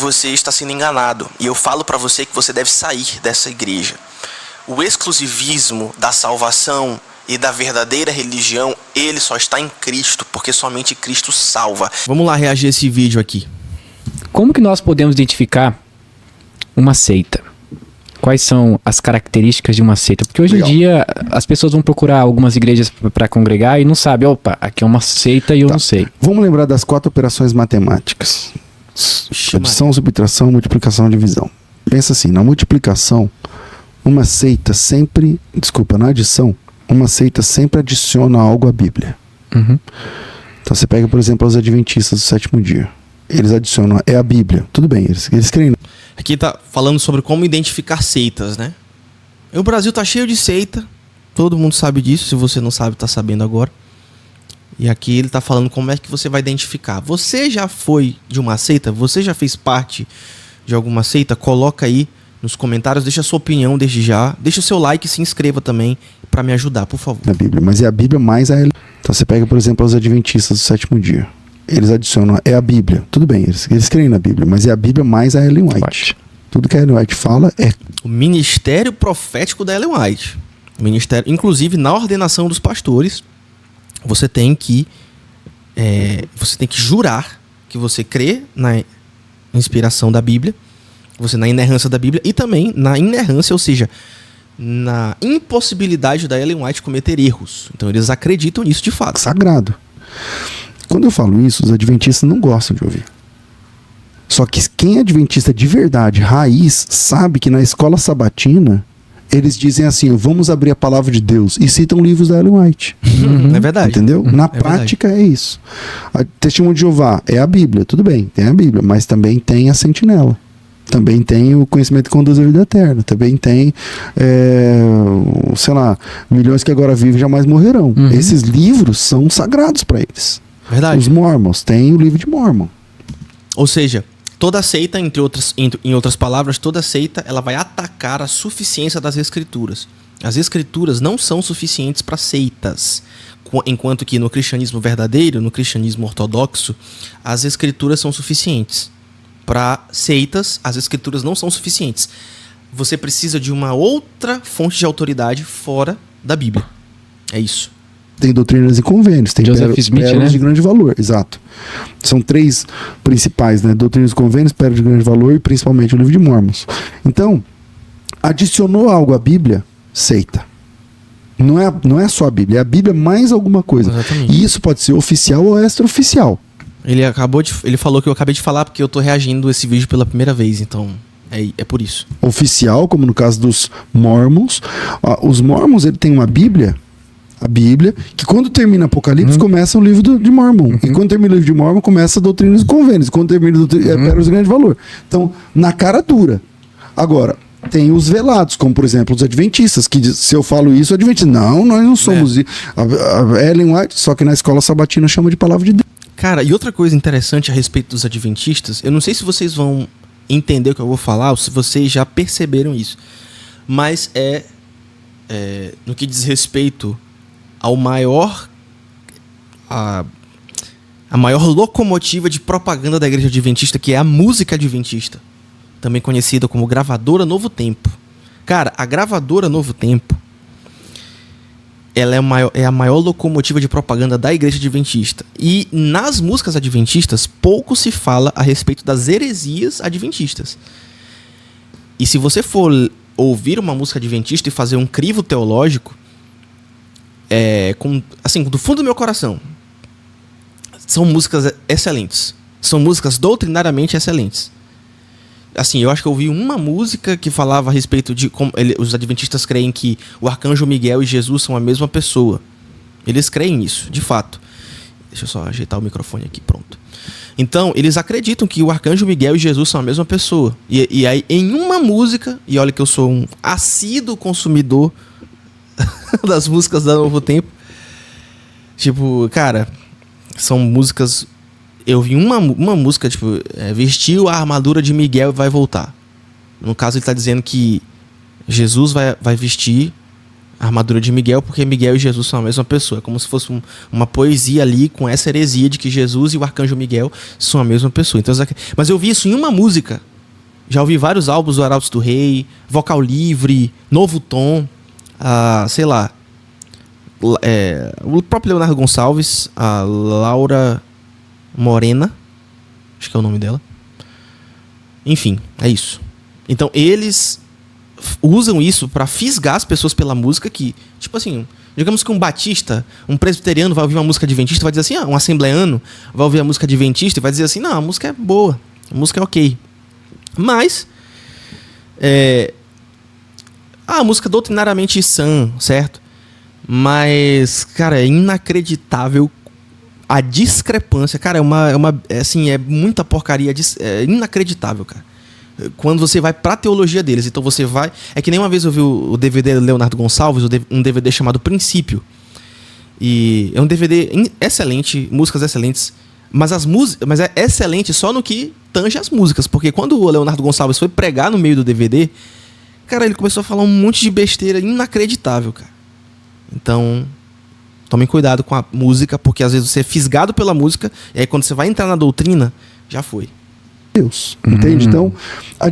você está sendo enganado. E eu falo para você que você deve sair dessa igreja. O exclusivismo da salvação e da verdadeira religião, ele só está em Cristo, porque somente Cristo salva. Vamos lá reagir a esse vídeo aqui. Como que nós podemos identificar uma seita? Quais são as características de uma seita? Porque hoje em dia as pessoas vão procurar algumas igrejas para congregar e não sabem, opa, aqui é uma seita e eu não sei. Vamos lembrar das 4 operações matemáticas. Adição, subtração, multiplicação, divisão. Pensa assim, na multiplicação, uma seita sempre... Desculpa, na adição, uma seita sempre adiciona algo à Bíblia. Uhum. Então você pega, por exemplo, os adventistas do sétimo dia. Eles adicionam, é a Bíblia. Tudo bem, eles creem. Aqui tá falando sobre como identificar seitas, né? O Brasil tá cheio de seita. Todo mundo sabe disso. Se você não sabe, tá sabendo agora. E aqui ele tá falando como é que você vai identificar. Você já foi de uma seita? Você já fez parte de alguma seita? Coloca aí nos comentários. Deixa a sua opinião desde já. Deixa o seu like e se inscreva também para me ajudar, por favor. A Bíblia, mas é a Bíblia mais a... Então você pega, por exemplo, os adventistas do sétimo dia. Eles adicionam, é a Bíblia. Tudo bem, eles creem na Bíblia, mas é a Bíblia mais a Ellen White. Tudo que a Ellen White fala é... O ministério profético da Ellen White. O ministério, inclusive, na ordenação dos pastores, você tem que jurar que você crê na inspiração da Bíblia, você na inerrância da Bíblia e também na inerrância, ou seja, na impossibilidade da Ellen White cometer erros. Então eles acreditam nisso de fato. Sagrado. Quando eu falo isso, os adventistas não gostam de ouvir. Só que quem é adventista de verdade, raiz, sabe que na escola sabatina eles dizem assim, vamos abrir a palavra de Deus, e citam livros da Ellen White. É verdade. Entendeu? Na prática é isso. A Testemunho de Jeová é a Bíblia, tudo bem, tem a Bíblia, mas também tem a Sentinela. Também tem o conhecimento que conduz a vida eterna. Também tem, sei lá, milhões que agora vivem jamais morrerão. Esses livros são sagrados para eles. Verdade. Os Mormons têm o livro de Mormon. Ou seja, toda seita, em outras palavras, toda seita ela vai atacar a suficiência das escrituras. As escrituras não são suficientes para seitas. Enquanto que no cristianismo verdadeiro, no cristianismo ortodoxo, as escrituras são suficientes. Para seitas, as escrituras não são suficientes. Você precisa de uma outra fonte de autoridade fora da Bíblia. É isso. Tem doutrinas e convênios, tem Joseph Smith, pérolas, né? de grande valor, exato. São 3 principais, né? Doutrinas e convênios, pérolas de grande valor e principalmente o livro de Mormons. Então, adicionou algo à Bíblia, seita. Não é só a Bíblia, é a Bíblia mais alguma coisa. Exatamente. E isso pode ser oficial ou extraoficial. Ele falou que eu acabei de falar porque eu tô reagindo a esse vídeo pela primeira vez, então é por isso. Oficial, como no caso dos Mormons. Os Mormons, ele tem uma Bíblia, a Bíblia, que quando termina Apocalipse, começa o livro de Mormon. E quando termina o livro de Mormon, começa doutrinas e convênios. Quando termina pérolas de grande valor. Então, na cara dura. Agora, tem os velados, como por exemplo os adventistas, que se eu falo isso, o adventista, não, nós não somos. A Ellen White, só que na escola sabatina chama de palavra de Deus. Cara, e outra coisa interessante a respeito dos adventistas, eu não sei se vocês vão entender o que eu vou falar, ou se vocês já perceberam isso, mas no que diz respeito ao a maior locomotiva de propaganda da igreja adventista, que é a música adventista, também conhecida como gravadora Novo Tempo. Cara, a gravadora Novo Tempo, ela é a maior locomotiva de propaganda da igreja adventista. E nas músicas adventistas, pouco se fala a respeito das heresias adventistas. E se você for ouvir uma música adventista e fazer um crivo teológico, do fundo do meu coração, são músicas excelentes. São músicas doutrinariamente excelentes. Assim, eu acho que eu ouvi uma música que falava a respeito de como os adventistas creem que o arcanjo Miguel e Jesus são a mesma pessoa. Eles creem nisso, de fato. Deixa eu só ajeitar o microfone aqui, pronto. Então, eles acreditam que o arcanjo Miguel e Jesus são a mesma pessoa. E aí, em uma música, e olha que eu sou um assíduo consumidor das músicas da Novo Tempo, tipo, cara, são músicas... Eu vi uma música, tipo, vestiu a armadura de Miguel e vai voltar. No caso, ele está dizendo que Jesus vai vestir a armadura de Miguel, porque Miguel e Jesus são a mesma pessoa. É como se fosse uma poesia ali com essa heresia de que Jesus e o arcanjo Miguel são a mesma pessoa. Então, mas eu vi isso em uma música. Já ouvi vários álbuns do Arautos do Rei, Vocal Livre, Novo Tom, sei lá, o próprio Leonardo Gonçalves, a Laura Morena, acho que é o nome dela. Enfim, é isso. Então eles usam isso pra fisgar as pessoas pela música que, tipo assim, digamos que um batista, um presbiteriano vai ouvir uma música adventista e vai dizer assim, um assembleano vai ouvir a música adventista e vai dizer assim, não, a música é boa, a música é ok. Mas a música doutrinariamente sã, certo? Mas, cara, é inacreditável a discrepância. Cara, é muita porcaria, é inacreditável, cara. Quando você vai pra teologia deles, então você vai... É que nem uma vez eu vi o DVD do Leonardo Gonçalves, um DVD chamado Princípio. E é um DVD excelente, músicas excelentes, mas é excelente só no que tange as músicas, porque quando o Leonardo Gonçalves foi pregar no meio do DVD, cara, ele começou a falar um monte de besteira inacreditável, cara. Então, tomem cuidado com a música, porque às vezes você é fisgado pela música, e aí quando você vai entrar na doutrina, já foi. Deus, entende? Então, a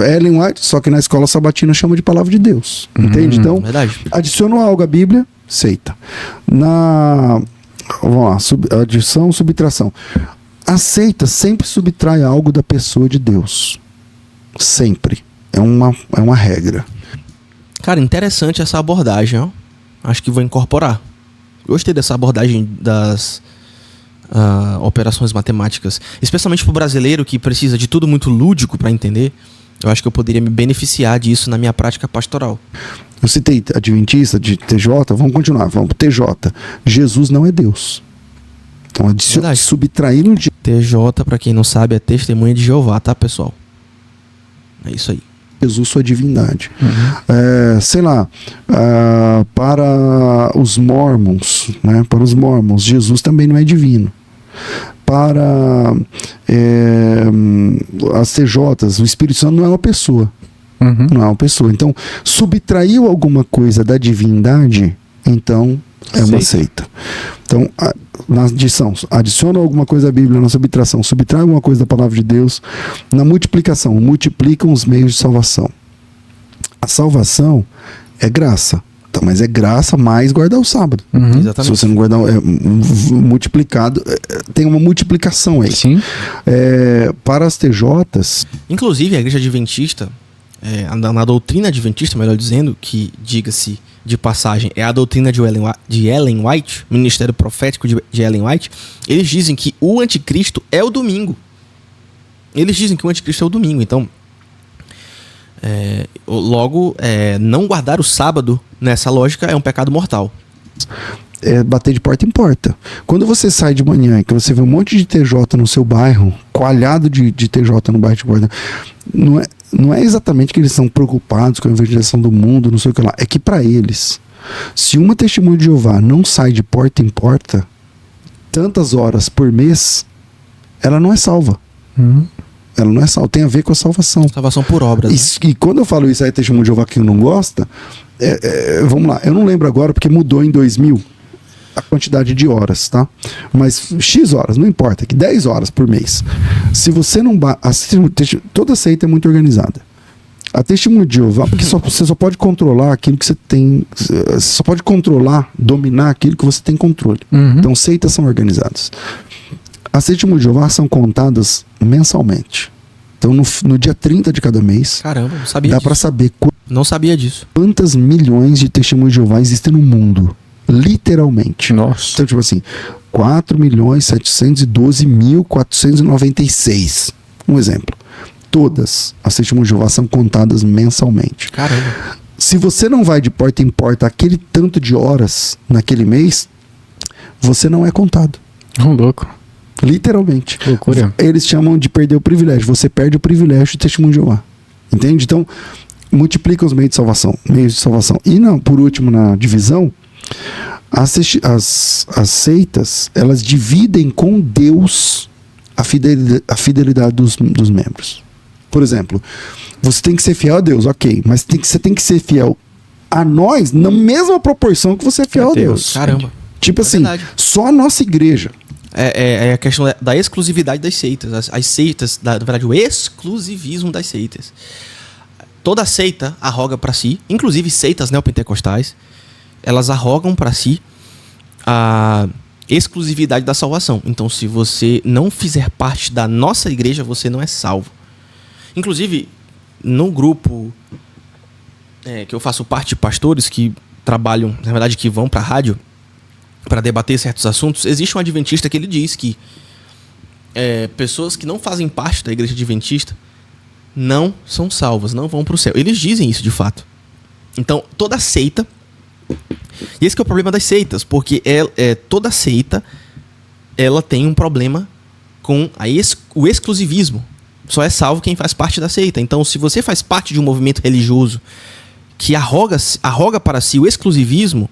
Ellen White, só que na escola sabatina chama de palavra de Deus, entende? Então, verdade. adicionou algo à Bíblia, seita. Vamos lá, adição, subtração. A seita sempre subtrai algo da pessoa de Deus. Sempre. É uma regra. Cara, interessante essa abordagem, ó. Acho que vou incorporar. Gostei dessa abordagem das operações matemáticas. Especialmente pro brasileiro que precisa de tudo muito lúdico para entender. Eu acho que eu poderia me beneficiar disso na minha prática pastoral. Eu citei adventista, de TJ, vamos continuar, vamos pro TJ. Jesus não é Deus. Então, subtrair no dia. TJ, para quem não sabe, é Testemunha de Jeová, tá, pessoal? É isso aí. Jesus, sua divindade. Sei lá, para os mormons, né? Para os mormons, Jesus também não é divino. Para as TJs, o Espírito Santo não é uma pessoa. Não é uma pessoa. Então, subtraiu alguma coisa da divindade, então é uma seita. Então, na adição, adiciona alguma coisa à Bíblia, na subtração, subtrai alguma coisa da palavra de Deus, na multiplicação, multiplicam os meios de salvação. A salvação é graça, tá? Mas é graça mais guardar o sábado. Exatamente. Se você não guardar, multiplicado, tem uma multiplicação aí. Sim. Para as TJs... Inclusive, a igreja adventista, na doutrina adventista, melhor dizendo, que, diga-se de passagem, é a doutrina de Ellen White, Ministério Profético de Ellen White, eles dizem que o anticristo é o domingo. Eles dizem que o anticristo é o domingo. Então, logo, não guardar o sábado, nessa lógica, é um pecado mortal. Bater de porta em porta. Quando você sai de manhã e que você vê um monte de TJ no seu bairro, coalhado de TJ no bairro de porta, não é exatamente que eles são preocupados com a evangelização do mundo, não sei o que lá. É que para eles, se uma testemunha de Jeová não sai de porta em porta tantas horas por mês, ela não é salva. Ela não é salva. Tem a ver com a salvação. Salvação por obras. E quando eu falo isso aí, testemunho de Jeová que não gosta, vamos lá, eu não lembro agora porque mudou em 2000 a quantidade de horas, tá? Mas X horas, não importa, que 10 horas por mês. Se você não... Toda seita é muito organizada. A testemunha de Jeová, porque você só pode controlar aquilo que você tem... Você só pode controlar, dominar aquilo que você tem controle. Então, seitas são organizadas. As testemunhas de Jeová são contadas mensalmente. Então, no dia 30 de cada mês... Caramba, não sabia dá disso. para saber Não sabia disso. quantas milhões de testemunhas de Jeová existem no mundo. Literalmente. Nossa. Então, tipo assim, 4.712.496. Um exemplo. Todas as testemunhas de Jeová são contadas mensalmente. Caramba. Se você não vai de porta em porta aquele tanto de horas naquele mês, você não é contado. Louco. Literalmente. Loucura. Eles chamam de perder o privilégio. Você perde o privilégio de testemunho de Jeová. Entende? Então, multiplica os meios de salvação. E por último, na divisão, as seitas, elas dividem com Deus a fidelidade dos membros. Por exemplo, você tem que ser fiel a Deus, ok, mas você tem que ser fiel a nós na mesma proporção que você é fiel a Deus. Caramba. Tipo assim, verdade. só a nossa igreja. É a questão da exclusividade das seitas. As seitas, na verdade, o exclusivismo das seitas. Toda seita arroga para si, inclusive seitas neopentecostais, elas arrogam para si a exclusividade da salvação. Então, se você não fizer parte da nossa igreja, você não é salvo. Inclusive, no grupo que eu faço parte de pastores que trabalham, na verdade, que vão para a rádio para debater certos assuntos, existe um adventista que ele diz que pessoas que não fazem parte da igreja adventista não são salvas, não vão para o céu. Eles dizem isso de fato. Então, toda seita... E esse que é o problema das seitas, porque toda seita ela tem um problema com o exclusivismo. Só é salvo quem faz parte da seita. Então, se você faz parte de um movimento religioso que arroga para si o exclusivismo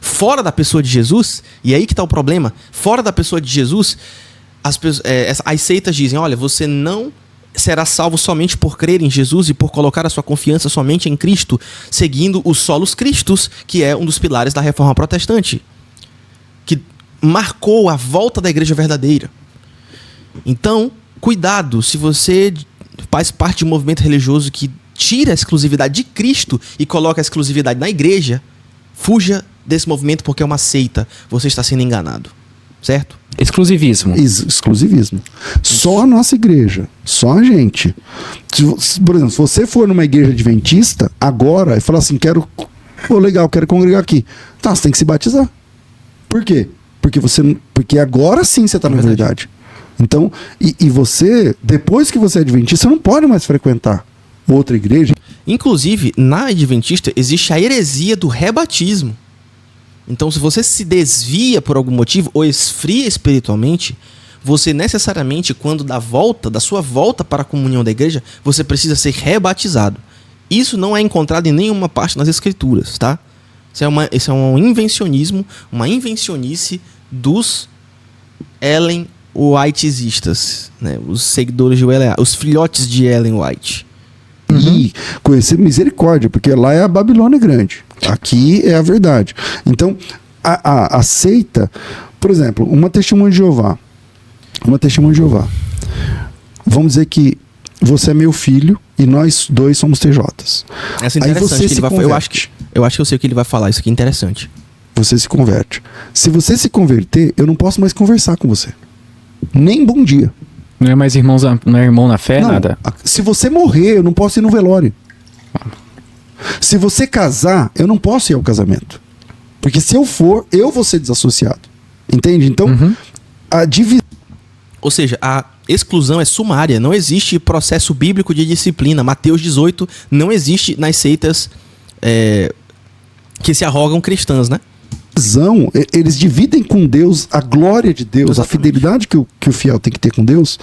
fora da pessoa de Jesus, e é aí que está o problema, fora da pessoa de Jesus, as seitas dizem, olha, você não será salvo somente por crer em Jesus e por colocar a sua confiança somente em Cristo, seguindo os solos Cristos, que é um dos pilares da Reforma Protestante, que marcou a volta da igreja verdadeira. Então, cuidado, se você faz parte de um movimento religioso que tira a exclusividade de Cristo e coloca a exclusividade na igreja, fuja desse movimento porque é uma seita. Você está sendo enganado. Certo? Exclusivismo. Exclusivismo. Só a nossa igreja. Só a gente. Por exemplo, se você for numa igreja adventista agora e falar assim, quero congregar aqui. Tá, você tem que se batizar. Por quê? Porque agora sim você está na verdade. Então, e você, depois que você é adventista, você não pode mais frequentar outra igreja. Inclusive, na adventista existe a heresia do rebatismo. Então, se você se desvia por algum motivo ou esfria espiritualmente, você necessariamente, quando da sua volta para a comunhão da igreja, você precisa ser rebatizado. Isso não é encontrado em nenhuma parte nas escrituras, tá? Isso é um invencionismo, uma invencionice dos Ellen Whiteistas, né? Os seguidores de Ellen, os filhotes de Ellen White. E conhecer misericórdia, porque lá é a Babilônia grande. Aqui é a verdade. Então, a seita, por exemplo, uma testemunha de Jeová. Vamos dizer que você é meu filho e nós dois somos TJs. Essa é interessante. Aí você se converte. Eu acho que eu sei o que ele vai falar. Isso aqui é interessante. Você se converte. Se você se converter, eu não posso mais conversar com você. Nem bom dia. Não é mais não é irmão na fé, não, nada? Se você morrer, eu não posso ir no velório. Se você casar, eu não posso ir ao casamento. Porque se eu for, eu vou ser desassociado. Entende? Então, a divisão... Ou seja, a exclusão é sumária. Não existe processo bíblico de disciplina. Mateus 18 não existe nas seitas que se arrogam cristãs, né? Eles dividem com Deus a glória de Deus, Exatamente. A fidelidade que o fiel tem que ter com Deus,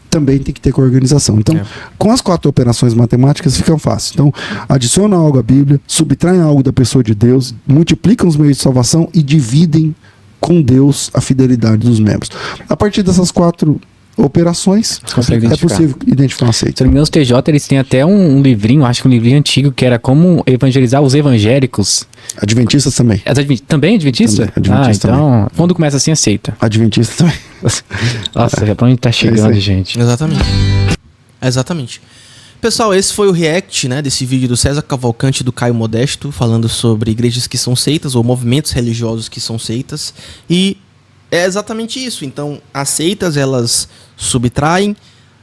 também tem que ter com a organização. Então, com as 4 operações matemáticas fica fácil. Então, adicionam algo à Bíblia, subtraem algo da pessoa de Deus, multiplicam os meios de salvação e dividem com Deus a fidelidade dos membros. A partir dessas 4 operações, é possível identificar uma seita. Se não me engano, os TJ, eles têm até um livrinho, acho que um livrinho antigo, que era como evangelizar os evangélicos. Adventistas também. Também Adventista? Também, Adventista então, também. Quando começa assim, aceita. Adventistas também. Nossa, já pra onde tá chegando, gente. Exatamente. Pessoal, esse foi o react, né, desse vídeo do César Cavalcante e do Caio Modesto, falando sobre igrejas que são seitas, ou movimentos religiosos que são seitas. E é exatamente isso. Então, as seitas, elas subtraem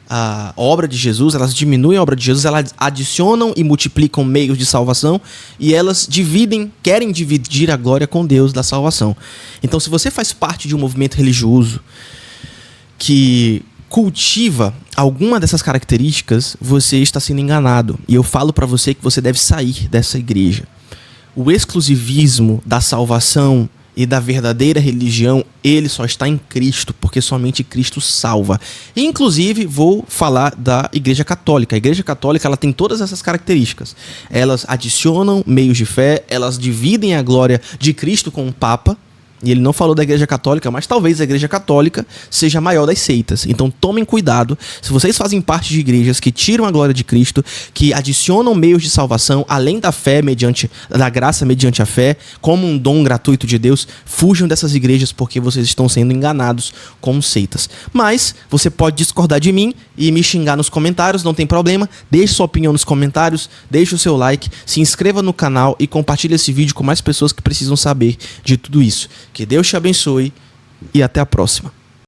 a obra de Jesus, elas diminuem a obra de Jesus, elas adicionam e multiplicam meios de salvação e elas querem dividir a glória com Deus da salvação. Então, se você faz parte de um movimento religioso que cultiva alguma dessas características, você está sendo enganado. E eu falo para você que você deve sair dessa igreja. O exclusivismo da salvação e da verdadeira religião, ele só está em Cristo, porque somente Cristo salva. E, inclusive, vou falar da Igreja Católica. A Igreja Católica, ela tem todas essas características. Elas adicionam meios de fé, elas dividem a glória de Cristo com o Papa. e ele não falou da Igreja Católica, mas talvez a Igreja Católica seja a maior das seitas. Então tomem cuidado, se vocês fazem parte de igrejas que tiram a glória de Cristo, que adicionam meios de salvação, além da fé, da graça mediante a fé, como um dom gratuito de Deus, fujam dessas igrejas porque vocês estão sendo enganados como seitas. Mas você pode discordar de mim e me xingar nos comentários, não tem problema, deixe sua opinião nos comentários, deixe o seu like, se inscreva no canal e compartilhe esse vídeo com mais pessoas que precisam saber de tudo isso. Que Deus te abençoe e até a próxima.